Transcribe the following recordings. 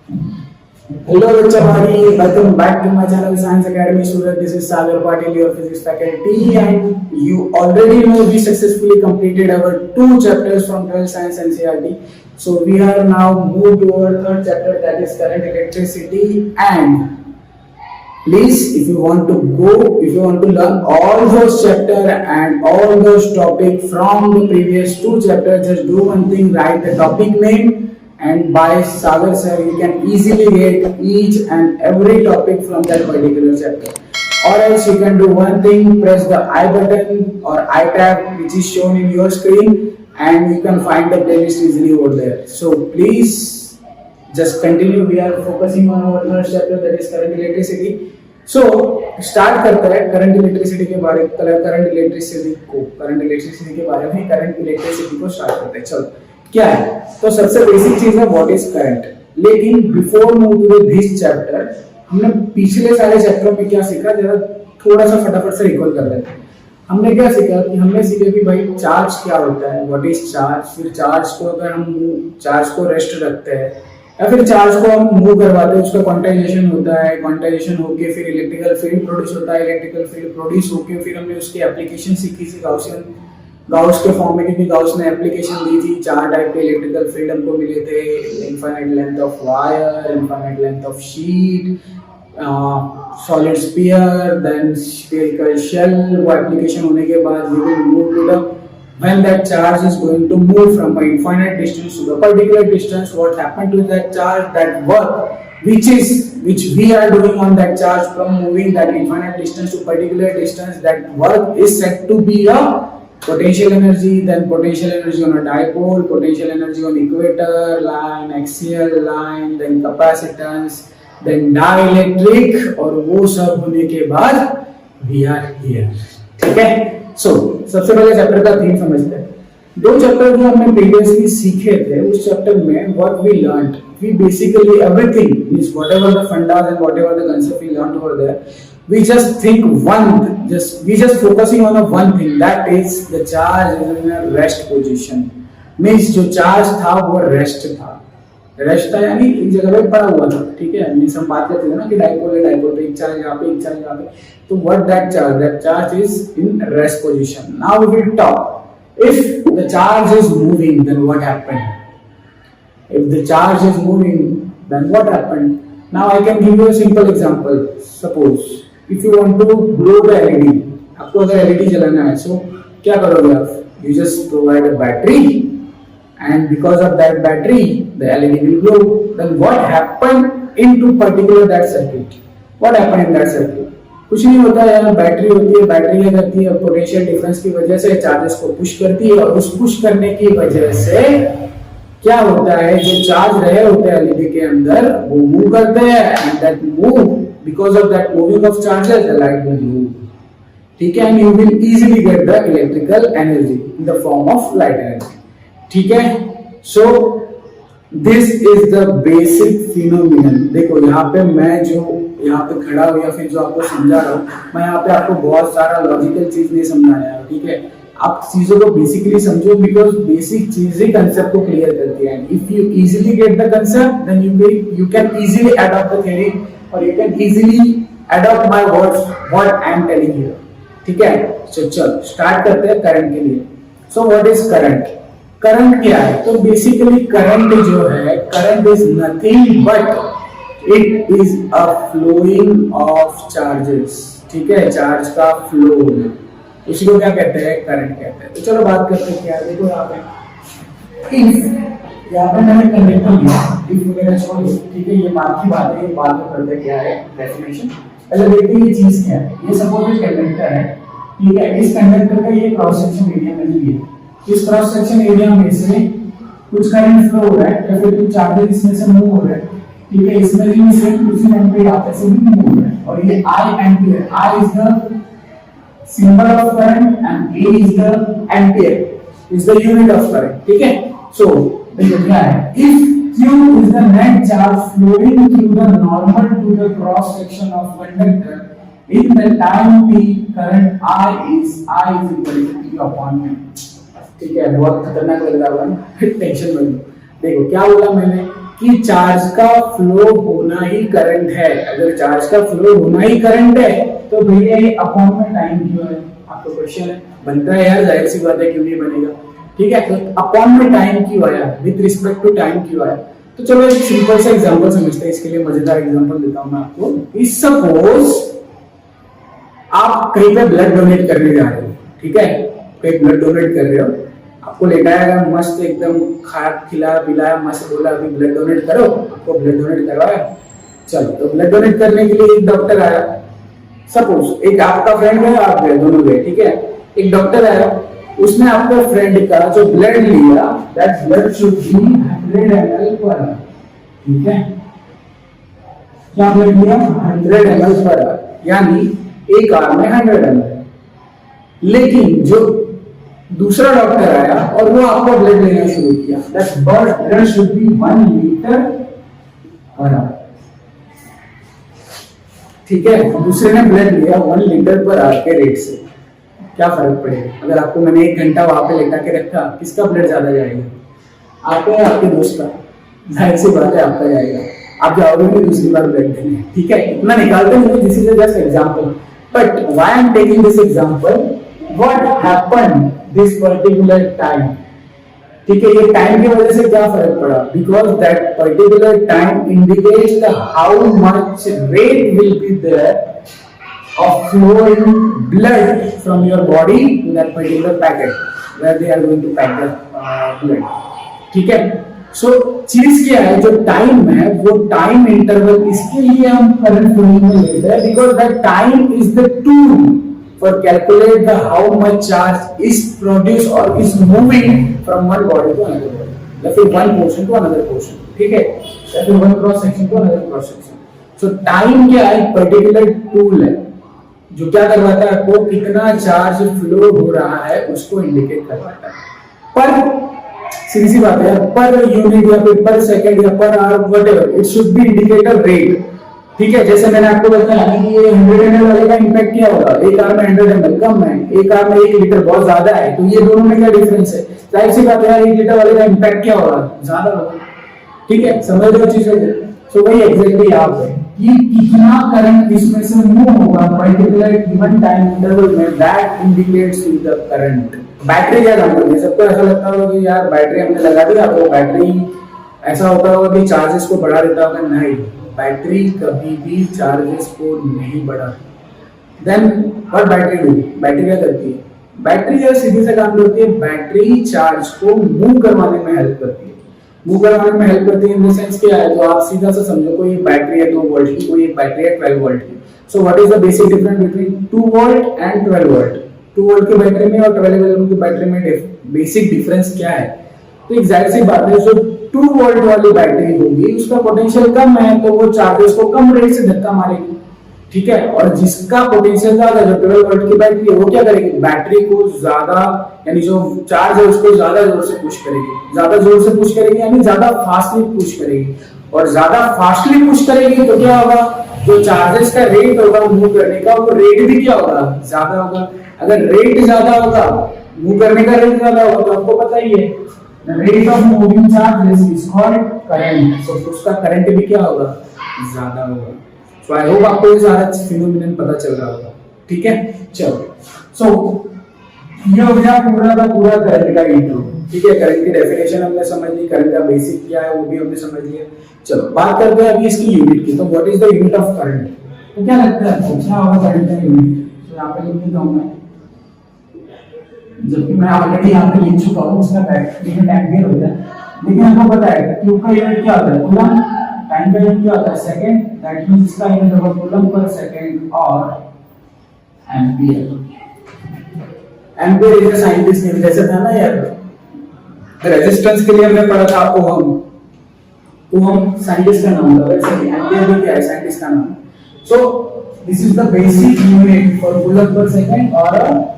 Hello, everybody. Welcome back to my channel, Science Academy Student. This is Sagar Patil, your physics faculty, and you already know we successfully completed our two chapters from 12th Science NCERT. So we are now moved to our third chapter, that is current electricity. And please, if you want to learn all those chapter and all those topic from the previous two chapters, just do one thing: write the topic name, and by Sagar sir you can easily get each and every topic from that particular chapter. Or else you can do one thing: press the I button or I tab which is shown in your screen, and you can find the playlist easily over there. So please just continue. We are focusing on our third chapter, that is current electricity. So start करते हैं current electricity के बारे में current electricity को start करते हैं। चलो क्या है, तो सबसे बेसिक चीज है व्हाट इज करंट। लेकिन before move to this chapter, हमने पिछले सारे चैप्टरों में क्या सीखा, जरा थोड़ा सा फटाफट से रिकॉल कर लेते हैं। हमने क्या सीखा कि हमने सीखा कि भाई चार्ज क्या होता है, व्हाट इज चार्ज। फिर चार्ज को अगर हम चार्ज को रेस्ट रखते हैं या फिर चार्ज को हम मूव करवाते हैं, उसका क्वांटाइजेशन होता है। क्वांटाइजेशन होके फिर इलेक्ट्रिकल फील्ड प्रोड्यूस होता है। इलेक्ट्रिकल फील्ड प्रोड्यूस होके फिर हमने उसकी एप्लीकेशन सीखी थी गाउस के फॉर्म में, क्योंकि गाउस ने एप्लीकेशन दी थी। चार टाइप के इलेक्ट्रिकल फील्ड हमको मिले थे: infinite length of wire, infinite length of sheet, solid sphere, then spherical shell. वो एप्लीकेशन होने के बाद we will move to the when that charge is going to move from an infinite distance to the particular distance, what happened to that charge, that work which we are doing on that charge from moving that infinite distance to particular distance, that work is said to be a potential energy. Then potential energy on a dipole, potential energy on equator line, axial line, then capacitance, then dielectric, और वो सब होने के बाद we are here। ठीक है। सो सबसे पहले चैप्टर का थीम समझते हैं। दो चैप्टर जो हमने प्रीवियसली सीखे थे, उस चैप्टर में what we learned, we basically everything means whatever the fundas and whatever the concept we learned over there, we just focusing on a one thing, that is the charge is in a rest position। Means जो charge था वो rest था यानी एक जगह पे पड़ा हुआ था। ठीक है, मींस हम बात करते थे ना कि डाइपोल पे एक चार्ज यहाँ पे, एक चार्ज यहाँ पे। तो what that charge is in rest position. Now we will talk if the charge is moving, then what happened. If the charge is moving, then what happened. Now I can give you a simple example. Suppose if you want to glow the LED, आपको अगर LED जलाना है, so क्या करोगे आप? You just provide a battery, and because of that battery the LED will glow। then what happened into particular that circuit? what happened in that circuit? कुछ नहीं होता है यार, बैटरी होती है, बैटरी क्या करती है, पोटेंशियल डिफरेंस की वजह से चार्जेस को पुश करती है, और उस पुश करने की वजह से क्या होता है, जो चार्ज रहे होते हैं एलईडी के अंदर वो मूव करते हैं, and that move, because of that moving of charges the light will move. ठीक है, and you will easily get the electrical energy in the form of light energy. ठीक है, so this is the basic phenomenon. देखो यहाँ पे मैं जो यहाँ पे खड़ा हूँ या फिर जो आपको समझा रहा हूँ, मैं यहाँ पे आपको बहुत सारा लॉजिकल चीज नहीं समझाया है। ठीक है, आप चीजों को बेसिकली समझो, बिकॉज बेसिक चीजें कंसेप्ट को क्लियर करती है। If you easily get the concept, then you can easily adopt the theory, और you can easily adopt my words what I am telling you. ठीक है, सो चलो स्टार्ट करते हैं करंट के लिए। So what is current? Current क्या है? तो बेसिकली करंट जो है, current is nothing but it is a flowing of charges. ठीक है, चार्ज का फ्लो, इसी को क्या कहते हैं? करंट कहते हैं। तो चलो बात करते हैं क्या। देखो यहाँ पे इफ, यहाँ पे मैंने कंडक्टर लिया, इफ वगैरह छोड़ दो। ठीक है, ये बात की बात है, ये बात करते हैं क्या है डेफिनेशन। पहले देखते हैं ये चीज क्या है। ये सपोज एक कंडक्टर है। ठीक है, इस कंडक्टर का ये क्रॉस सेक्शन एरिया मैंने लिया। इस क्रॉस सेक्शन एरिया में से कुछ करंट फ्लो हो रहा है या फिर कुछ चार्जेस इसमें से मूव हो रहे हैं। ठीक है, इसमें भी सेम उसी टाइम पे यहाँ से भी मूव हो रहा है, और ये I ampere, I is the symbol of current and A is the ampere, is the unit of current. ठीक है, सो देखो क्या है, if Q is the net charge flowing through the normal to the cross section of conductor in the time t, current I is equal to Q upon M। ठीक है, बहुत खतरनाक लग रहा होगा ना, टेंशन मत लो। देखो क्या बोला मैंने कि चार्ज का फ्लो होना ही करंट है। अगर चार्ज का फ्लो होना ही करंट है तो भैया ये अपॉन में टाइम क्यों है? आपका क्वेश्चन है, बनता है यार, जाहिर सी बात है, क्यों नहीं बनेगा। ठीक है, तो अपॉन में टाइम क्यों आया, विद रिस्पेक्ट टू टाइम क्यों आया? तो चलो एक सिंपल सा एग्जांपल समझते हैं, इसके लिए मजेदार एग्जांपल देता हूं मैं आपको। इस सपोज आप कहीं पे ब्लड डोनेट करने जा रहे हो, ठीक है, कहीं ब्लड डोनेट कर रहे हो, आपको लेटाया गया, मस्त एकदम खाया खिलाया पिलाया, मस्त बोला अभी ब्लड डोनेट करो, आपको ब्लड डोनेट करवाया। चलो, तो ब्लड डोनेट करने के लिए एक डॉक्टर आया, सपोज एक आपका फ्रेंड है, आप गए, दोनों गए, ठीक है, एक डॉक्टर आया, उसने आपके फ्रेंड का जो ब्लड लिया, that blood should be 100 ml per hour, ठीक है, क्या ब्लड लिया? 100 ml पर आवर, यानी एक आवर में 100 ml। लेकिन जो दूसरा डॉक्टर आया और वो आपको ब्लड लेना शुरू किया, that blood should be 1 litre per hour, ठीक है। दूसरे ने ब्लड लिया 1 लीटर पर आवर के रेट से, क्या फर्क पड़ेगा? अगर आपको मैंने 1 घंटा वहां पे लेटा के रखा, किसका ब्लड ज्यादा जाएगा? आपका या आपके दोस्त का? जाहिर सी बात है आपका जाएगा, आप जाओगे भी दूसरी बार ब्लड देने, ठीक है। इतना निकालते नहीं, this is just example, but why I am taking this example, what happened this particular time, ठीक है, ये टाइम की वजह से क्या फर्क पड़ा? Because that particular time indicates the how much rate will be there of flowing blood from your body to that particular packet where they are going to pack the blood, ठीक है। सो चीज क्या है, जो टाइम है वो time interval, इसके लिए हम करंट फ्लोइंग में लेते हैं, because that time is the tool for calculate the how much charge is produce और is moving from one body to another body, या फिर one portion to another portion, ठीक है, या फिर one cross section to another cross section. So time क्या है? Particular tool है जो क्या करवाता है आपको, कितना चार्ज फ्लो हो रहा है उसको इंडिकेट करवाता है। पर सीधी सी बात है, पर यूनिट या फिर पर सेकंड या per hour, whatever, it should be indicator rate, ठीक है। जैसे मैंने आपको बताया कि ये 100 ml वाले का इंपैक्ट क्या होगा, एक आवर में 100 ml कम है, एक आवर में 1 लीटर बहुत ज्यादा है, तो ये दोनों में क्या डिफरेंस है? जाहिर सी बात है 1 लीटर वाले का इंपैक्ट क्या होगा, ज्यादा होगा, ठीक है, समझ रहे हो चीजें। सो वही एग्जैक्टली आप है कि कितना करंट इसमें से मूव होगा पर्टिकुलर गिवन टाइम इंटरवल में, that indicates the current. Battery क्या काम करती है? सबको ऐसा लगता होगा कि यार बैटरी हमने लगा दिया, तो बैटरी ऐसा होता होगा कि चार्जेस को बढ़ा देता होगा, नहीं, बैटरी कभी भी चार्जेस को नहीं बढ़ाती। Then what battery do? Battery क्या करती है? बैटरी यार सीधे से काम करती है, बैटरी चार्ज को मूव करवाने में हेल्प करती है। मूव करवाने में हेल्प करती है इन द सेंस क्या है, तो आप सीधा सा समझो, कोई बैटरी है 2 वोल्ट की, कोई बैटरी है 12 वोल्ट की। सो what is the basic difference between 2 volt and 12 volt? 2 volt की बैटरी में और 12 वोल्ट की बैटरी में बेसिक डिफरेंस क्या है? तो एक जाहिर सी बात है, जो 2 वोल्ट वाली बैटरी होगी उसका पोटेंशियल कम है, तो वो चार्जेस को कम रेट से धक्का मारेगी, ठीक है। और जिसका पोटेंशियल ज्यादा, जो 12 वोल्ट की बैटरी है, वो क्या करेगी? बैटरी को ज्यादा, यानी जो चार्ज है उसको ज्यादा जोर से पुश करेगी, ज्यादा जोर से पुश करेगी, यानी ज्यादा फास्टली पुश करेगी, और ज्यादा फास्टली पुश करेगी तो क्या होगा, जो चार्जेस का रेट होगा मूव करने का, वो रेट भी क्या होगा, ज्यादा होगा। अगर रेट ज्यादा होगा, मूव करने का रेट ज्यादा होगा, तो आपको पता ही है rate of moving charges is called current, तो उसका करंट भी क्या होगा, ज्यादा होगा। सो आई होप आपको ये सारा फिनोमिनन पता चल रहा होगा, ठीक है। चलो, सो ये हो गया पूरा का पूरा करंट का इंट्रो, ठीक है। करंट की डेफिनेशन हमने समझ ली, करंट का बेसिक क्या है वो भी हमने समझ लिया। चलो बात करते हैं अभी इसकी यूनिट की। तो what is the unit of current? तो क्या लगता है क्या होगा करंट का यूनिट? तो यहाँ पे लिख देता हूँ मैं, जबकि मैं ऑलरेडी यहाँ पे लिख चुका हूँ, उसका यूनिट एम्पियर होता है, लेकिन हमको पता है क्यू का यूनिट क्या होता है, कूलम। टाइम का यूनिट क्या होता है, सेकंड, दैट मींस इसका यूनिट होगा कूलम पर सेकंड और ampere. Ampere is scientist name, जैसे था ना यार रेजिस्टेंस के लिए हमने पढ़ा था ओहम, ओहम साइंटिस्ट का नाम था, वैसे ही एम्पियर भी क्या है, साइंटिस्ट का नाम। सो this is the basic unit for coulomb per second और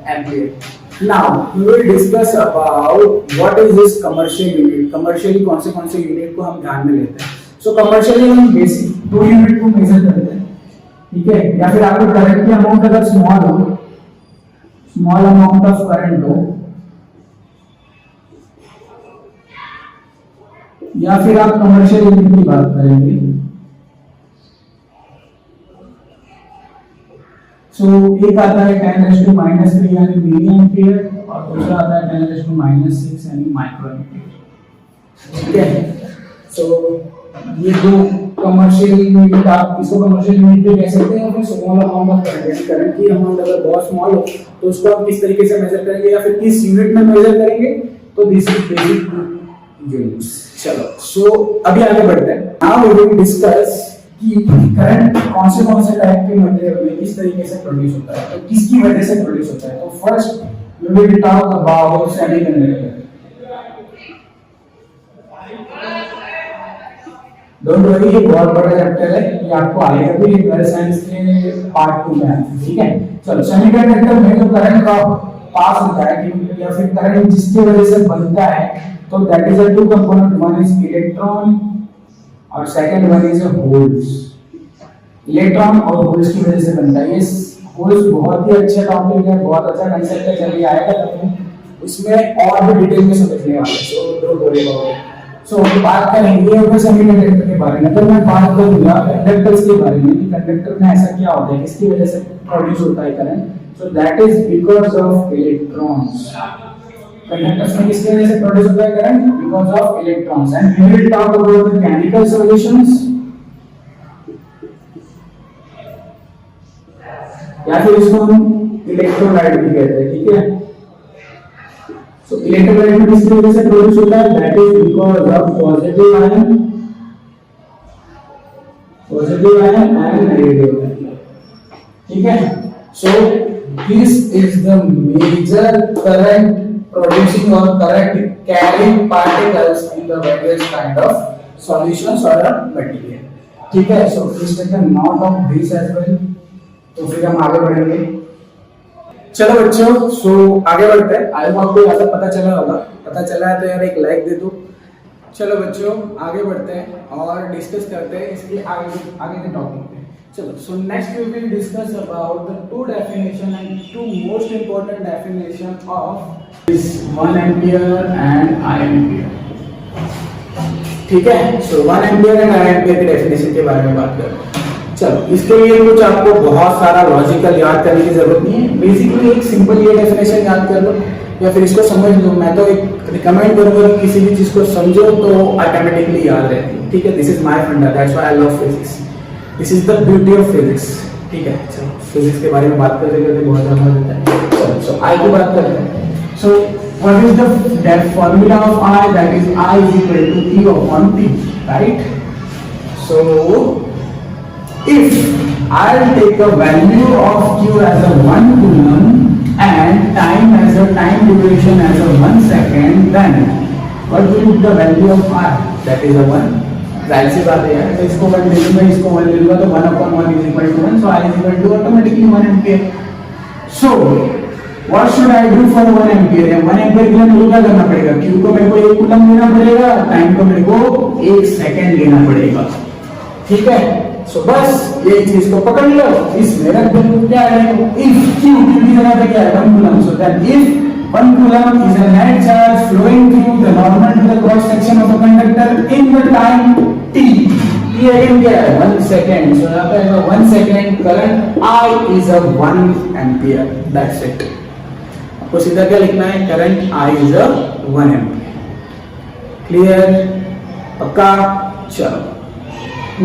ampere. Now we will discuss about what is this commercial unit. Commercially कौन से यूनिट को हम ध्यान में लेते हैं? So commercially हम बेसिक 2 यूनिट को मेजर करते हैं, ठीक है। या फिर आपको करंट की अमाउंट अगर स्मॉल हो, स्मॉल अमाउंट ऑफ करंट हो, या फिर आप कमर्शियल यूनिट की बात करेंगे। एक आता है 10⁻³ यानी मिली एम्पियर और दूसरा आता है 10⁻⁶ यानी माइक्रो एम्पियर। ठीक है, ये दो कमर्शियल यूनिट, आप इसको कमर्शियल यूनिट भी कह सकते हैं, फिर small amount of current, current की अमाउंट अगर बहुत स्मॉल हो तो उसको आप किस तरीके से मेजर करेंगे या फिर किस यूनिट में मेजर करेंगे, तो दिस इज बेसिक यूनिट्स। चलो अभी आगे बढ़ते हैं। नाउ वी विल डिस्कस कि करंट कौन से टाइप के मटेरियल में किस तरीके से प्रोड्यूस होता है, तो किसकी वजह से प्रोड्यूस होता है। तो first we will talk about semiconductor. Don't worry, ये बहुत बड़ा चैप्टर है, ये आपको आएगा भी इलेक्ट्रिकल साइंस के पार्ट 2 में। ठीक है, चलो सेमीकंडक्टर में जो करंट का पास होता है या फिर करंट जिसकी वजह से बनता है, तो that is a two component, one is electron और second one is holes. Electron और होल्स की वजह से बनता है। ये होल्स बहुत ही अच्छा टॉपिक है, बहुत अच्छा कांसेप्ट है, चलिए आएगा तब उसमें और भी डिटेल में समझने वाले, so don't worry about it. बात करेंगे अगर सेमीकंडक्टर के बारे में, तो मैं बात करूंगा कंडक्टर्स के बारे में कि कंडक्टर में ऐसा क्या होता है, किसकी वजह से प्रोड्यूस होता है current. So that is because of electrons. Conductors में किसकी वजह से प्रोड्यूस होता है current, because of electrons. And we will talk about the chemical solutions, या फिर इसको हम इलेक्ट्रोलाइट भी कहते हैं। ठीक है, so इलेक्ट्रोलाइट में किसकी वजह से प्रोड्यूस होता है, that is because of positive ion and negative ion. ठीक है, so this is the major current producing और current carrying particles in the various kind of solutions और मटेरियल। ठीक है, so please take a note of this as well. तो फिर हम आगे बढ़ेंगे। चलो बच्चों, आगे बढ़ते हैं। आई होप आपको ऐसा पता चला होगा, पता चला है तो यार एक लाइक दे दो। चलो बच्चों, आगे बढ़ते हैं और डिस्कस करते हैं इसके आगे के टॉपिक पे। चलो, next we will discuss about the two definition and two most important definition of this 1 ampere and I ampere. ठीक है, so 1 ampere and I ampere की डेफिनेशन के बारे में बात करते हैं। चलो, इसके लिए कुछ आपको बहुत सारा लॉजिकल याद करने की जरूरत नहीं है। बेसिकली एक सिंपल ये डेफिनेशन याद कर लो या फिर इसको समझ लो। मैं तो एक रिकमेंड करूंगा कि किसी भी चीज को समझो तो ऑटोमेटिकली याद रहती है। ठीक है, दिस इज माय फंडा, that's why I love physics, this is the beauty of physics. ठीक है, चलो फिजिक्स के बारे में बात करते करते बहुत ज्यादा मजा आता है। सो आई की बात करते हैं। So what is the formula of I, that is I is equal to E upon T, right. सो if I'll take a value of Q as a 1 coulomb and time duration as a 1 second, then what will be the value of I? That is a 1. जाहिर सी बात है यार, तो इसको 1 ले लूंगा, इसको 1 ले लूंगा, तो 1 upon 1 is equal to 1. So I is equal to automatically 1 ampere. So what should I do for 1 ampere? 1 ampere के लिए मुझे क्या करना पड़ेगा? Q को मेरे को 1 coulomb लेना पड़ेगा, टाइम को मेरे को 1 सेकंड लेना पड़ेगा। ठीक है, सो बस ये चीज को पकड़ लो। इसमें रख दो क्या है, इफ Q की जगह पे क्या है 1 coulomb, so that if 1 coulomb is a net charge flowing through the normal to the cross section of a conductor in the time t, ये अगेन क्या है 1 सेकंड। सो यहां पे 1 second current I is a 1 ampere, that's it. आपको सीधा क्या लिखना है, current I is a 1 ampere. Clear, पक्का। चलो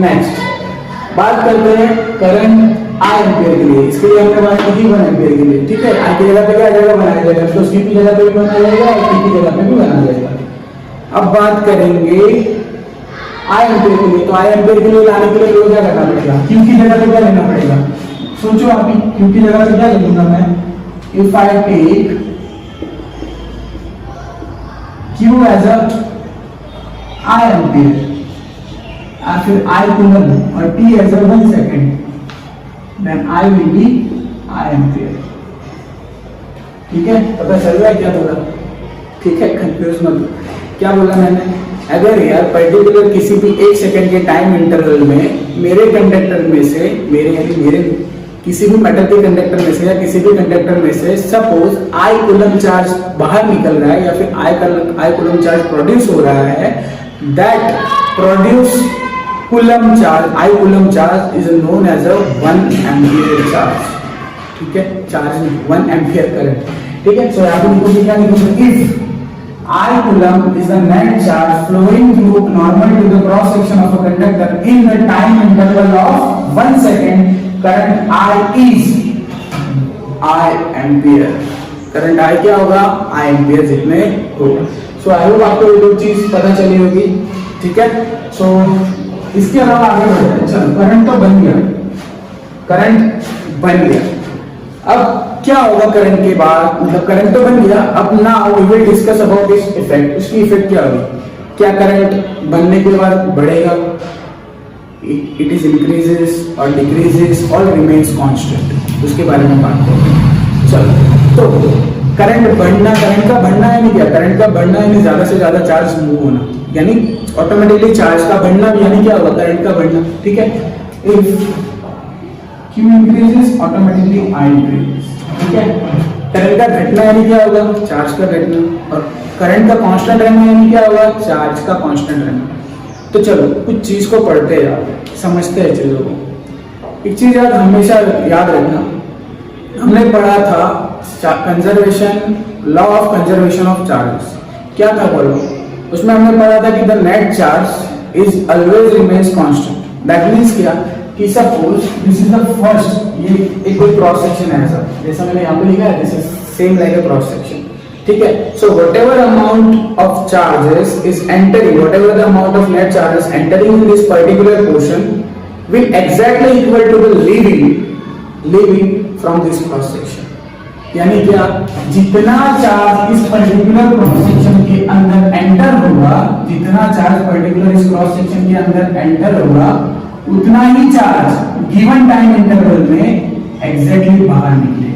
नेक्स्ट बात करते हैं करंट आई एम्पियर के लिए। इसके लिए हमने बात की 1 एम्पियर के लिए। ठीक है, आई की जगह पे क्या जगह बनाया जाएगा, तो सी की जगह पे भी बनाया जाएगा और टी की जगह पे भी बनाया जाएगा। अब बात करेंगे आई एम्पियर के लिए। तो आई एम्पियर के लिए लाने के लिए क्या करना पड़ेगा, क्यू की जगह पे क्या लेना पड़ेगा। सोचो आप, क्यू की जगह पे क्या ले लूंगा मैं, if I take Q as a I ampere और फिर I कूलम और T as a 1 second, then I will be I ampere। ठीक है, पता चल रहा है क्या बोला। ठीक है, कंफ्यूज मत हो, क्या बोला मैंने। अगर यार पर्टिकुलर किसी भी 1 सेकंड के टाइम इंटरवल में मेरे कंडक्टर में से, मेरे किसी भी मेटल के कंडक्टर में से या किसी भी कंडक्टर में से सपोज I कूलम चार्ज बाहर निकल रहा है या फिर I कूलम चार्ज प्रोड्यूस हो रहा है, that produce coulomb charge, I coulomb charge is known as a 1 ampere charge. ठीक है, चार्ज 1 एम्पियर करंट। ठीक है, सो यहाँ पे लिखो क्या लिखोगे, if I coulomb is the net charge flowing through normal to the cross section of a conductor in the time interval of 1 second, current I is I ampere। Current I क्या होगा, I ampere जितने होगा। सो I hope आपको ये दो चीज पता चली होगी। ठीक है, सो इसके अलावा आगे बढ़ते हैं। चलो, करंट तो बन गया, करंट बन गया। अब क्या होगा करंट के बाद, मतलब करंट तो बन गया, अब now we will discuss about this effect. उसकी इफेक्ट क्या होगी, क्या करंट बनने के बाद बढ़ेगा, इट इज इंक्रीजेस और डिक्रीजेस और रिमेन्स कांस्टेंट, उसके बारे में बात करेंगे। चलो, तो करंट बढ़ना, करंट का बढ़ना यानी क्या, करंट का बढ़ना यानी ज्यादा से ज्यादा चार्ज मूव होना, यानी ऑटोमेटिकली चार्ज का बढ़ना भी, यानी क्या होगा, करंट का बढ़ना। ठीक है, if Q increases automatically I increases। ठीक है, करंट का घटना यानी क्या होगा, चार्ज का घटना, और करंट का कांस्टेंट रहना यानी क्या होगा, चार्ज का कांस्टेंट रहना। तो चलो कुछ चीज को पढ़ते जाओ, समझते हैं चीजों को। एक चीज याद हमेशा याद रखना, हमने पढ़ा था conservation, law of conservation of charges. क्या था बोलो, उसमें हमने पढ़ा था कि the net charge is always remains constant. That means क्या कि suppose this is the first, ये एक कोई क्रॉस सेक्शन है ऐसा, जैसा मैंने यहाँ पे लिखा है, this is same like a cross section. ठीक है, so whatever amount of charges is entering, whatever the amount of net charges entering in this particular portion will exactly equal to the leaving from this cross section. यानी क्या, जितना charge इस particular cross section के अंदर enter होगा, जितना charge particular इस cross section के अंदर एंटर होगा, उतना ही चार्ज गिवन टाइम इंटरवल में एग्जैक्टली बाहर निकले।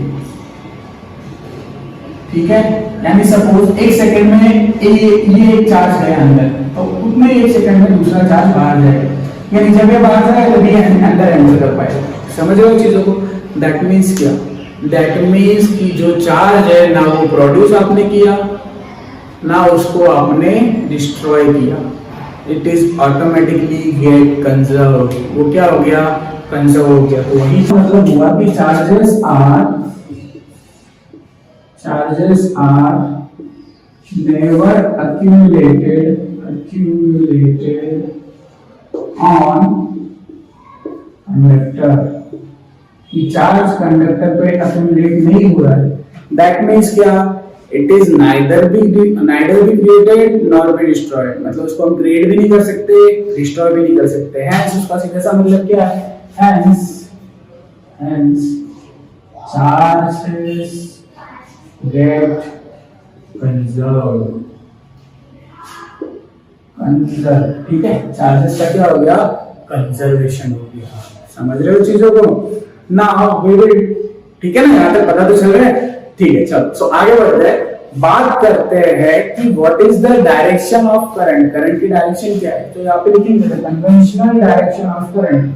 ठीक है, यानी सपोज 1 सेकंड में ये एक चार्ज गया अंदर, तो उतने 1 सेकंड में दूसरा चार्ज बाहर जाएगा, यानी जब ये बाहर जाएगा तब ये अंदर एंटर कर पाएगा। समझ रहे हो चीजों को। दैट मींस क्या, दैट मींस कि जो चार्ज है ना वो प्रोड्यूस आपने किया, ना उसको आपने डिस्ट्रॉय किया, it is automatically gate conserve. वो क्या हो गया, कंजर्व हो गया। तो वही मतलब हुआ कि charges are never accumulated on conductor, कि चार्ज कंडक्टर पे accumulate नहीं हो रहा है। दैट मीन्स क्या, it is neither be created nor be destroyed, मतलब उसको हम क्रिएट भी नहीं कर सकते, डिस्ट्रॉय भी नहीं कर सकते। हैंस उसका सीधा सा मतलब क्या है, हैंस चार्जेस गेट कंजर्व्ड। ठीक है, चार्जेस का क्या हो गया, कंजर्वेशन हो गया। समझ रहे हो चीजों को ना, वी विल, ठीक है ना, यहाँ तक पता तो चल रहा है। ठीक है, चलो सो आगे बढ़ते हैं, बात करते हैं कि what is the direction of current, current की डायरेक्शन क्या है। तो यहाँ पे लिखेंगे conventional direction of current,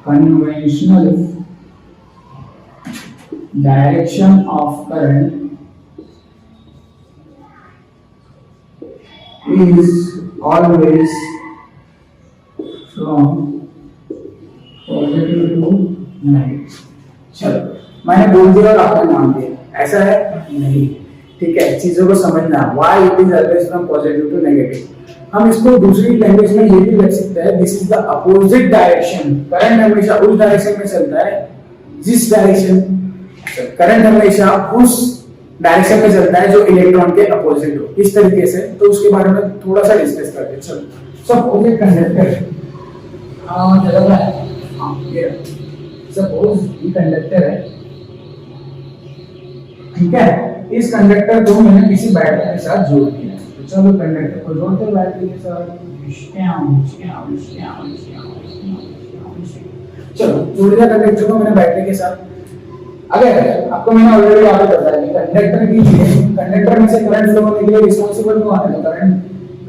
conventional direction of current is always from positive to negative। चलो मैंने बोल दिया और आपने मान दिया, ऐसा है नहीं। ठीक है, चीजों को समझना, why it is always from positive to negative। हम इसको दूसरी लैंग्वेज में ये भी लिख सकते हैं, this is the opposite direction. Current हमेशा उस डायरेक्शन में चलता है जिस डायरेक्शन, करंट हमेशा उस डायरेक्शन में चलता है जो इलेक्ट्रॉन के अपोजिट हो। इस तरीके से, तो उसके बारे में थोड़ा सा डिस्कस करते हैं। चलो सपोज एक कंडक्टर है, चल रहा है, ये सपोज ये कंडक्टर है। ठीक है, इस कंडक्टर को मैंने किसी बैटरी के साथ जोड़ दिया, तो चलो कंडक्टर को जोड़ते हैं बैटरी के साथ। चलो जोड़ दिया कंडक्टर को मैंने बैटरी के साथ। अगर आपको मैंने ऑलरेडी आपको बताया कि कंडक्टर की कंडक्टर में से करंट फ्लो होने के लिए रिस्पांसिबल कौन है, तो करंट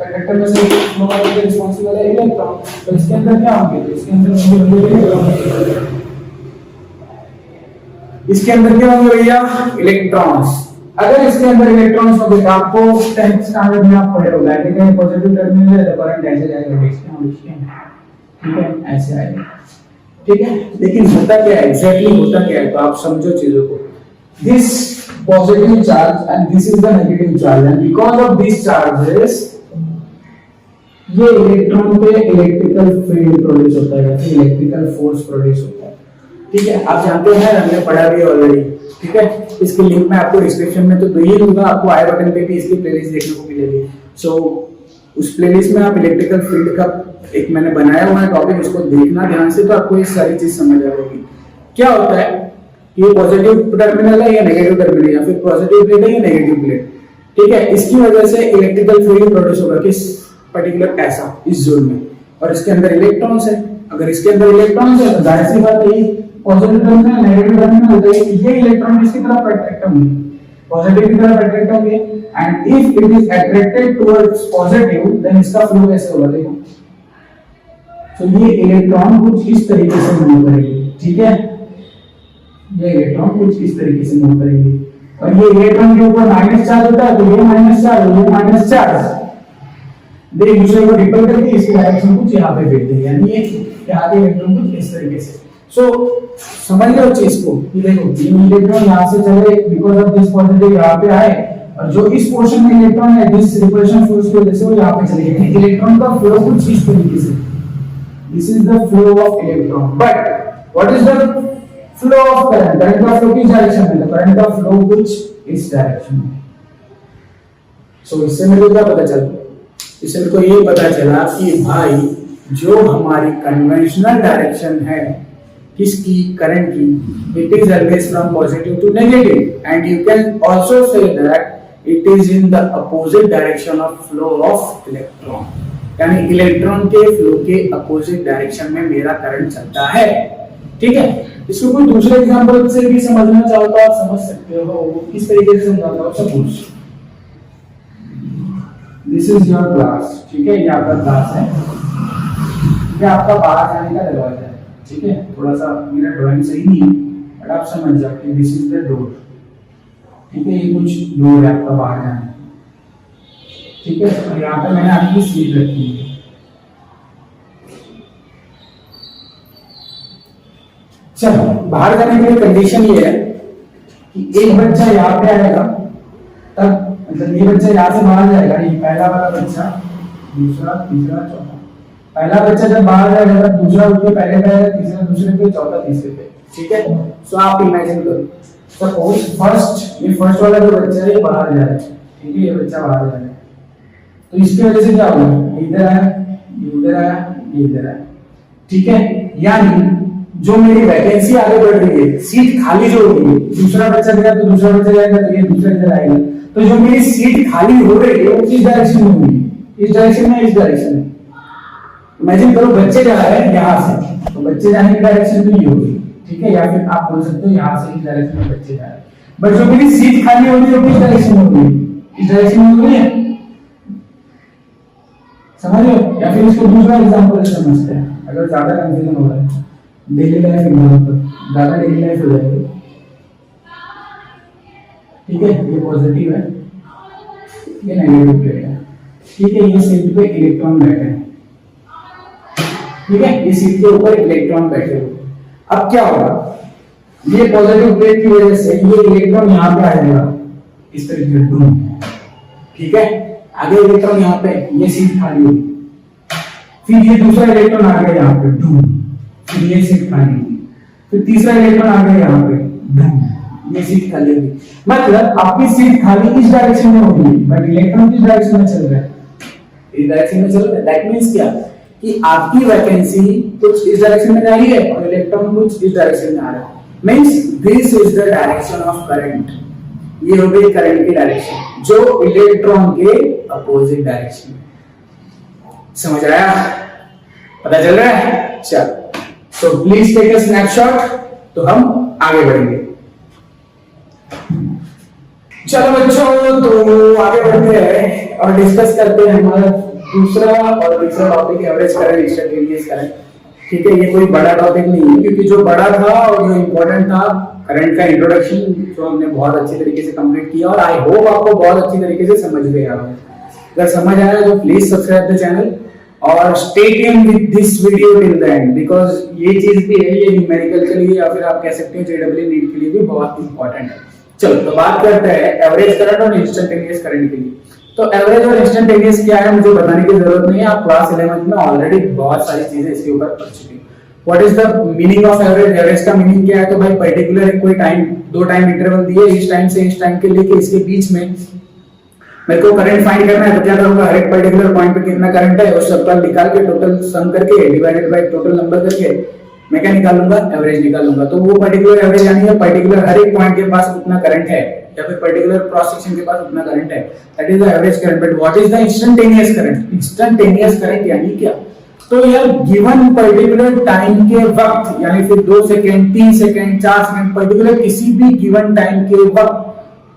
कंडक्टर में से फ्लो होने के लिए रिस्पांसिबल है इलेक्ट्रॉन। तो इसके अंदर क्या होंगे, तो इसके अंदर क्या होंगे भैया, इलेक्ट्रॉन्स। अगर इसके अंदर इलेक्ट्रॉन्स होंगे तो आपको 10th स्टैंडर्ड में आप पढ़े होगा कि कहीं पॉजिटिव टर्मिनल है तो करंट ऐसे जाएगा, ठीक है, ऐसे आएगा, ठीक है। लेकिन होता क्या है, एग्जैक्टली होता क्या है, तो आप समझो चीजों को। This positive charge and this is the negative charge and because of this charges ये इलेक्ट्रॉन पे इलेक्ट्रिकल फील्ड प्रोड्यूस होता है या फिर इलेक्ट्रिकल फोर्स प्रोड्यूस होता है, ठीक है। आप जानते हैं, हमने पढ़ा भी ऑलरेडी, ठीक है। इसकी लिंक मैं आपको डिस्क्रिप्शन में तो दे ही दूंगा, आपको आई बटन पे भी इसकी प्लेलिस्ट देखने को मिलेगी। सो उस प्लेलिस्ट में आप इलेक्ट्रिकल फील्ड का एक मैंने बनाया हुआ है टॉपिक, उसको देखना ध्यान से, तो आपको ये सारी चीज समझ आ जाएगी। क्या होता है, ये पॉजिटिव टर्मिनल है या नेगेटिव टर्मिनल, या फिर पॉजिटिव प्लेट है या नेगेटिव प्लेट, ठीक है। इसकी वजह से इलेक्ट्रिकल फील्ड प्रोड्यूस होगा किस पर्टिकुलर ऐसा इस जोन में, और इसके अंदर इलेक्ट्रॉन्स है। अगर इसके अंदर इलेक्ट्रॉन्स है तो जाहिर सी बात है पॉजिटिव टर्मिनल नेगेटिव टर्मिनल होता है, ये इलेक्ट्रॉन किसकी तरफ अट्रैक्ट होंगे, पॉजिटिव की तरफ अट्रैक्ट होंगे। And if it is attracted towards positive then इसका फ्लो कैसे होगा, देखो। तो ये इलेक्ट्रॉन कुछ इस तरीके से मूव करेगी, ठीक है, ये इलेक्ट्रॉन कुछ इस तरीके से मूव करेगी, और ये इलेक्ट्रॉन के ऊपर माइनस चार्ज होता है, तो ये माइनस चार्ज, ये माइनस चार्ज, एक दूसरे को रिपेल करके इसकी डायरेक्शन कुछ यहाँ पे भेज देंगे, यानी ये यहाँ के इलेक्ट्रॉन कुछ इस तरीके से। सो समझ लो चीज को कि देखो तीन इलेक्ट्रॉन यहाँ से चले, बिकॉज ऑफ दिस पॉजिटिव यहाँ पे आए, और जो इस पोर्शन में इलेक्ट्रॉन है दिस रिपल्शन फोर्स की वजह से वो यहाँ पे चले गए। इलेक्ट्रॉन का फ्लो कुछ इस तरीके से, this is the flow of electron, but what is the flow of current, current का फ्लो किस डायरेक्शन में, तो करंट का फ्लो कुछ इस डायरेक्शन में। सो इससे मेरे को क्या पता चला, इससे मेरे को ये पता चला कि भाई जो हमारी कन्वेंशनल डायरेक्शन है किसकी, करंट की, it is always from positive to negative, and you can also say that it is in the opposite direction of flow of electron, यानी इलेक्ट्रॉन के फ्लो के अपोजिट डायरेक्शन में मेरा करंट चलता है, ठीक है। इसको कोई दूसरे एग्जांपल से भी समझना चाहो तो आप समझ सकते हो, किस तरीके से समझाता हूं। Suppose this is your glass, ठीक है, ये आपका ग्लास है, ये आपका बाहर जाने का दरवाजा है, ठीक है। थोड़ा सा मेरा ड्राइंग सही नहीं है बट आप समझ जाओ कि दिस इज द डोर, ठीक है, ये कुछ डोर है आपका बाहर जाने, ठीक है। और यहाँ पे मैंने आपकी सीट रखी है, चलो बाहर जाने के लिए कंडीशन ये है कि एक बच्चा यहाँ पे आएगा, तब मतलब ये बच्चा यहाँ से बाहर जाएगा, ये पहला वाला बच्चा, दूसरा, तीसरा, चौथा। पहला बच्चा जब बाहर जाएगा दूसरा उठ के पहले पे आएगा, तीसरा दूसरे पे, चौथा तीसरे पे, ठीक है। सो आप इमेजिन करो, सपोज फर्स्ट, ये फर्स्ट वाला जो बच्चा है ये बाहर जा रहा है, ठीक है, ये बच्चा बाहर जा रहा है, तो इसकी वजह से क्या होगा, इधर आया, ये इधर आया, ये इधर आया, ठीक है। यानी जो मेरी वैकेंसी आगे बढ़ रही है, सीट खाली जो हो रही है, दूसरा बच्चा गया तो दूसरा बच्चा जाएगा, तो ये दूसरा इधर आएगा, तो जो मेरी सीट खाली हो रही है वो किस डायरेक्शन में होगी, इस डायरेक्शन में, इस डायरेक्शन में। इमेजिन करो बच्चे जा रहे हैं यहाँ से, तो बच्चे जाने की डायरेक्शन तो ये होगी, ठीक है, या फिर आप बोल सकते हो यहाँ से इस डायरेक्शन में बच्चे जा रहे हैं, बट जो मेरी सीट खाली हो रही है वो किस डायरेक्शन में होगी, इस डायरेक्शन में होगी, समझ लो। या फिर इसको दूसरा एग्जांपल समझते हैं, अगर ज्यादा कंफ्यूजन हो रहा है, डेली लाइफ एग्जांपल, ज्यादा डेली लाइफ हो जाएगी, ठीक है। ये पॉजिटिव है, ये नेगेटिव प्लेट है, ठीक है, ये सीट पे इलेक्ट्रॉन बैठे हैं, ठीक है, ये सीट के ऊपर इलेक्ट्रॉन बैठे हुए। अब क्या होगा, ये पॉजिटिव प्लेट की वजह से ये इलेक्ट्रॉन यहाँ पे आ जाएगा इस तरीके से डूम, ठीक है, आगे इलेक्ट्रॉन यहाँ पे, ये सीट खाली होगी, फिर ये दूसरा इलेक्ट्रॉन आ गया यहाँ पे डूम, फिर ये सीट खाली होगी, फिर तीसरा इलेक्ट्रॉन आ गया यहाँ पे डूम, ये सीट खाली होगी। मतलब आपकी सीट खाली इस डायरेक्शन में होगी, बट इलेक्ट्रॉन किस डायरेक्शन में चल रहा है, इस डायरेक्शन में चल रहा है। दैट मींस क्या कि आपकी वैकेंसी कुछ इस डायरेक्शन में जा रही है और इलेक्ट्रॉन कुछ इस डायरेक्शन में आ रहा है, means this is the direction of current, ये हो गई करंट की डायरेक्शन जो इलेक्ट्रॉन के अपोजिट डायरेक्शन में। समझ आया, पता चल रहा है, चलो so please take a snapshot, तो हम आगे बढ़ेंगे। चलो बच्चों, तो आगे बढ़ते हैं और डिस्कस करते हैं हमारा दूसरा और तीसरा topic, average current, instantaneous current. ठीक है, ये कोई बड़ा टॉपिक नहीं है, क्योंकि जो बड़ा था और जो इम्पोर्टेंट था करंट का इंट्रोडक्शन जो हमने बहुत अच्छी तरीके से कंप्लीट किया, और आई होप आपको बहुत अच्छी तरीके से समझ में आया हो। अगर समझ आया तो प्लीज सब्सक्राइब द चैनल और stay tuned with this video till the end, because ये चीज भी है, ये न्यूमेरिकल के लिए या फिर आप कह सकते हैं जेडब्ल्यू नीट के लिए भी बहुत इंपॉर्टेंट है। चलो तो बात करते हैं एवरेज करंट और इंस्टेंटेनियस करंट के लिए। तो एवरेज और इंस्टेंटेनियस क्या है मुझे बताने की जरूरत नहीं है, आप क्लास 11 में ऑलरेडी बहुत सारी चीजें इसके ऊपर पढ़ चुके हैं। What is the meaning of average? Average का मीनिंग क्या है? तो भाई पर्टिकुलर कोई टाइम, दो टाइम इंटरवल दिए, इस टाइम से इस टाइम के लेके इसके बीच में मेरे को करंट फाइंड करना है, तो क्या करूंगा, हर एक पर्टिकुलर पॉइंट पे कितना करंट है उस सबका निकाल के टोटल सम करके डिवाइडेड बाय टोटल नंबर करके मैं क्या निकालूंगा, एवरेज निकालूंगा। तो वो पर्टिकुलर एवरेज यानी है पर्टिकुलर हर एक पॉइंट के पास उतना करंट है या फिर पर्टिकुलर क्रॉस सेक्शन के पास उतना करंट है, that is the average current. But what is the instantaneous current? Instantaneous current यानी क्या? तो यार गिवन पर्टिकुलर टाइम के वक्त, यानी फिर 2 सेकंड 3 सेकंड 4 सेकंड पर्टिकुलर किसी भी गिवन टाइम के वक्त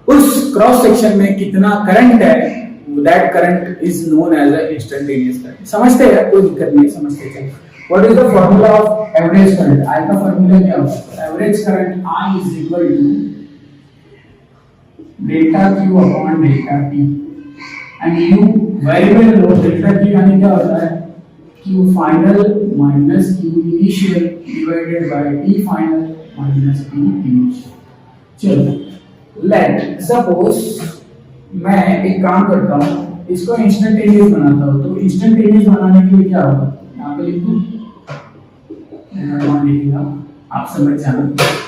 उस क्रॉस सेक्शन में कितना करंट है, that current is known as a instantaneous current. समझते हैं? कोई दिक्कत नहीं, समझते हैं। What is the formula of average current? I का फार्मूला क्या होता है? Average current I is equal to delta Q upon delta T and U variable लो। डेल्टा Q यानी क्या होता है? Q final minus Q initial divided by T final minus T initial. चलो लेट सपोज मैं एक काम करता हूँ, इसको इंस्टेंटेनियस बनाता हूँ। तो इंस्टेंटेनियस बनाने के लिए क्या होगा, यहाँ पे लिख दूँ, आप समझ जाना।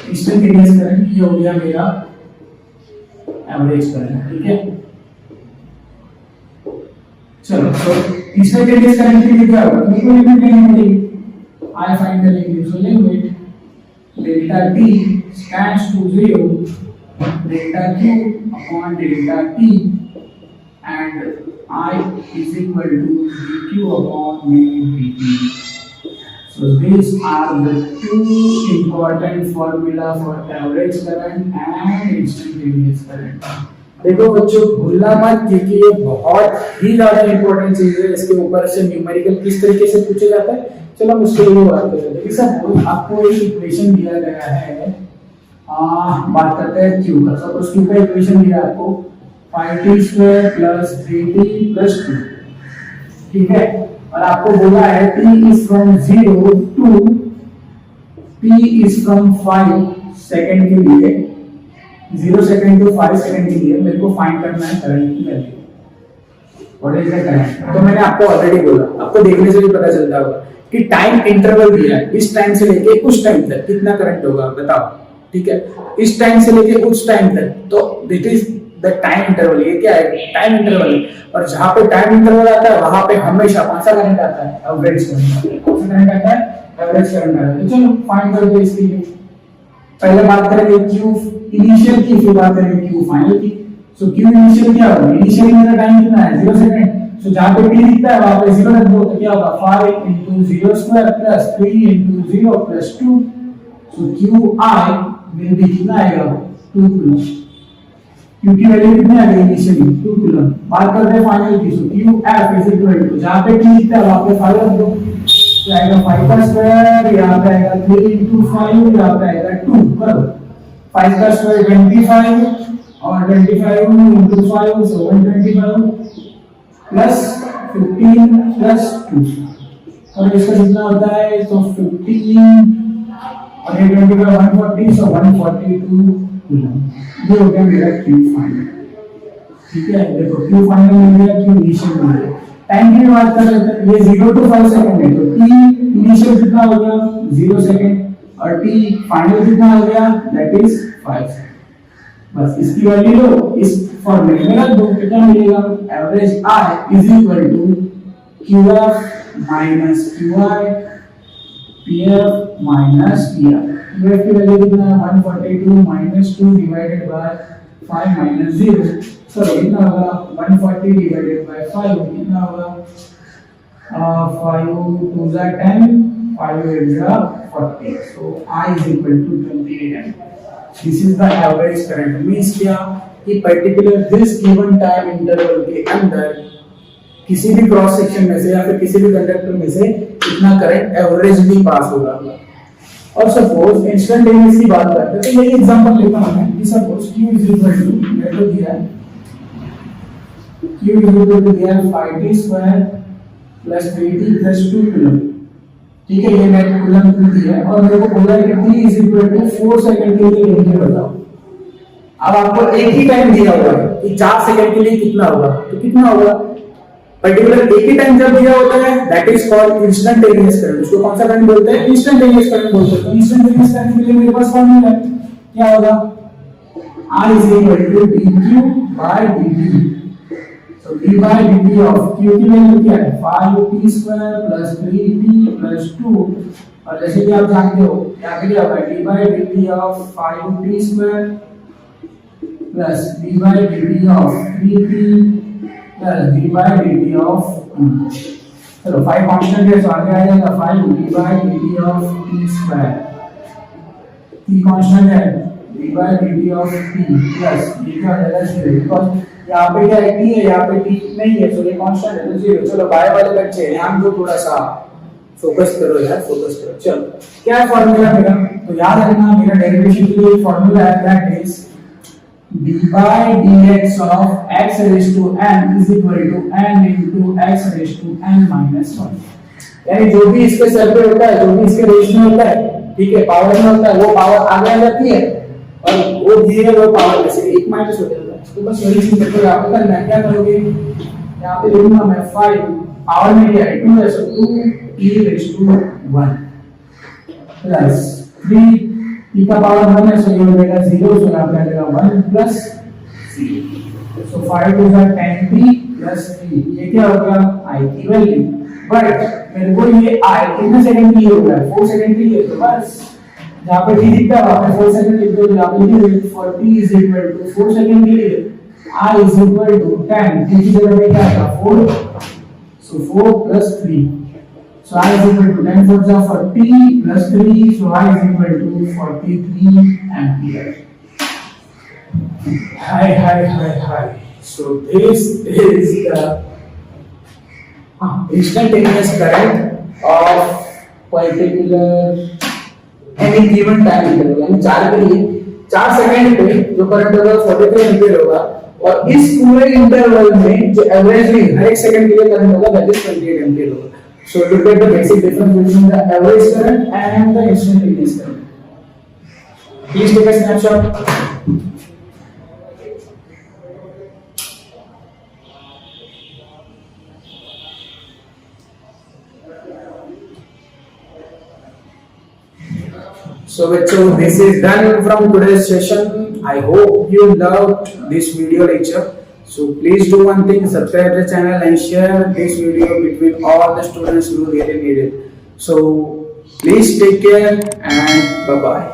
इंस्टेंटेनियस करंट ये हो गया मेरा एवरेज करंट, ठीक है। चलो तो इंस्टेंटेनियस करंट के लिए क्या होगा, तो लिमिट लेनी पड़ेगी, आई फाइंड करेंगे। So limit delta T stands to 0 delta Q upon delta T and I is equal to dQ upon dt. So these are the two important formula for average current and instantaneous current. देखो बच्चों भूलना मत, क्योंकि ये बहुत ही ज्यादा important चीज है। इसके ऊपर से न्यूमेरिकल किस तरीके से पूछा जाता है, चलो हम उसके लिए बात करते हैं। सपोज आपको एक इक्वेशन दिया गया है, बात करते हैं Q का। सपोज Q का इक्वेशन दिया आपको 5t² + 3t + 2, ठीक है। और आपको बोला है t is from 0 to t is from 5 second के लिए, 0 सेकंड टू 5 सेकंड के लिए मेरे को फाइंड करना है करंट की value. What is the current? तो मैंने आपको ऑलरेडी बोला, आपको देखने से भी पता चलता होगा कि टाइम इंटरवल दिया है, इस टाइम से लेके उस टाइम तक कितना करंट होगा बताओ, ठीक है। इस टाइम से लेके उस टाइम तक, तो this is the time interval. ये क्या है? Time interval. और जहां पे टाइम इंटरवल आता है वहां पे हमेशा कौन सा करंट आता है? Average current. कौन सा करंट आता है? एवरेज करंट आता है। तो चलो फाइंड करते हैं इसके लिए। पहले बात करेंगे Q इनिशियल की, फिर बात करेंगे Q फाइनल की। सो Q इनिशियल क्या होगा? इनिशियल मेरा टाइम कितना है? 0 सेकंड। सो जहां पे t दिखता है वहां पे 0 रख दो, तो क्या होगा? 5 * 0² + 3 * 0 + 2। सो QI will be कितना आएगा? 2 कूलम। Q की वैल्यू कितनी आ गई इनिशियली? 2 कूलम। बात करते हैं फाइनल की। सो QF इज इक्वल टू, जहां पे t लिखता है वहां पे 5 रख दो, तो आएगा 5 का स्क्वायर, यहां पे आएगा 3 * 5, यहां पे आएगा 2 करो। 5 का स्क्वायर 25 और 25 * 5 सो 125 प्लस 15 प्लस 2, और इसका कितना होता है? तो 15 और ये 20 का 140, सो 142 कूलम। ये हो गया मेरा Q फाइनल, ठीक है। देखो Q फाइनल मिल गया, Q इनिशियल मिल गया। टाइम की बात कर लेते हैं, ये 0 to 5 सेकंड है, तो T इनिशियल कितना हो गया? 0 सेकंड, और T फाइनल कितना हो गया? That is 5 second. बस इसकी वैल्यू लो, इस फॉर्मूले में रख दो, कितना मिलेगा? Average I is equal to QF minus QI PF minus PR। QF की वैल्यू कितना है? 142 minus 2 divided by 5 minus 0, sorry कितना होगा? 140 डिवाइडेड बाय 5 कितना होगा? 5 2 जा 10, 5 8 जा 40, so I is equal to 28 amp। This is the average current। Means क्या कि particular this given time interval के अंदर किसी भी क्रॉस सेक्शन में से या फिर किसी भी कंडक्टर में से कितना करंट एवरेजली पास होगा। और सपोज इंस्टेंटेनियस की बात करते हैं तो यही एग्जांपल लेता हूं मैं कि suppose q is equal to मेरे को दिया है q इज इक्वल टू दिया है 5t square plus 3t plus 2 coulomb. ठीक है, ये मैंने कूलम की दी है और मेरे को बोला है कि t is equal to 4 second के लिए लिमिट बताओ। अब आपको एक ही टाइम दिया हुआ है कि 4 सेकंड के लिए कितना होगा, तो कितना होगा पर्टिकुलर एक ही टाइम जब दिया होता है that is called instantaneous current. उसको कौन सा करंट बोलते हैं, इंस्टेंटेनियस करंट बोलते हैं। तो इंस्टेंटेनियस करंट के लिए मेरे पास फार्मूला है, क्या होगा I is equal to dq by dt। तो d by dt of q की वैल्यू क्या है 5t square plus 3t plus 2 और जैसे कि आप जानते हो यहाँ पे क्या होगा d by dt of 5t square plus d by dt of 3t plus d by dt of चलो 5 कांस्टेंट है तो आगे आ जाएगा 5 d by dt of t square। t constant है d by dt of t plus d का हो जाएगा 0 because यहाँ पे क्या है t है, यहाँ पे t नहीं है तो ये कांस्टेंट है तो 0। चलो बाय वाले बच्चे ध्यान दो, थोड़ा सा फोकस करो यार, फोकस करो। चलो क्या है फार्मूला मेरा, तो याद रखना मेरा डेरिवेशन के लिए फार्मूला है that is d by dx of x raised to n is equal to n into x raised to n minus 1। यानी जो भी इसके सर पे होता है, जो भी इसके रेश में होता है, ठीक है, पावर में होता है, वो पावर आगे आ जाती है और वो दिए गए वो पावर में से एक माइनस हो जाता है। तो बस वही चीज को यहाँ पे करना है। क्या करोगे, यहाँ पे लिखूंगा मैं 5 पावर में क्या है 2 है सो 2 e raised to 1 plus 3 e का पावर 1 है सो ये हो जाएगा 0 सो यहाँ पे आ जाएगा 1 plus 0 so 5 to 10t plus 3 ये क्या हो गया i की वैल्यू। बट मेरे को ये i कितने सेकंड के लिए हो रहा है 4 सेकंड के लिए, तो बस जहाँ पे t दिखता है वहाँ पे 4 सेकंड लिख दो। यहाँ पे लिखिए for t is equal to 4 second के लिए i is equal to 10 t की जगह पे क्या आएगा 4 so 4 plus 3 so I is equal to 10 4 is 40 plus 3 so I is equal to 43 ampere। Hi so this is the instantaneous current of particular any given time interval यानी 4 के लिए 4 second पे जो करंट होगा 43 एम्पीयर होगा और इस पूरे इंटरवल में जो एवरेजली हर एक सेकंड के लिए करंट होगा दैट इज 28 एम्पीयर होगा। So look at the basic difference between the average current and the instantaneous current। Please take a snapshot। So this is done from today's session। I hope you loved this video lecture। So please do one thing, subscribe the channel and share this video between all the students who really need it। So please take care and bye bye।